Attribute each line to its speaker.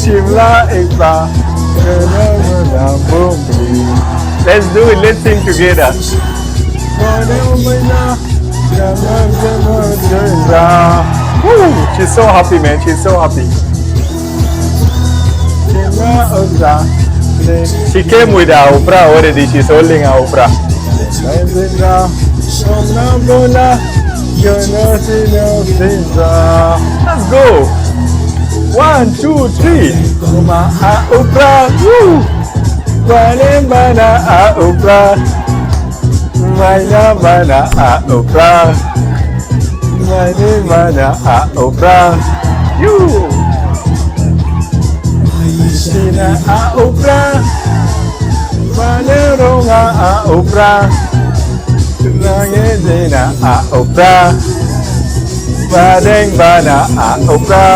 Speaker 1: Shimla Ekba. Let's do it. Let's sing together. Woo! She's so happy, man. She's so happy. She came with her UPRAH already. She's holding her UPRAH. Let's go. 1, 2, 3. UPRAH. Woo! UPRAH. UPRAH. UPRAH. You. Sina UPRAH. Malerong UPRAH. Nangedina UPRAH. Badeng bana UPRAH.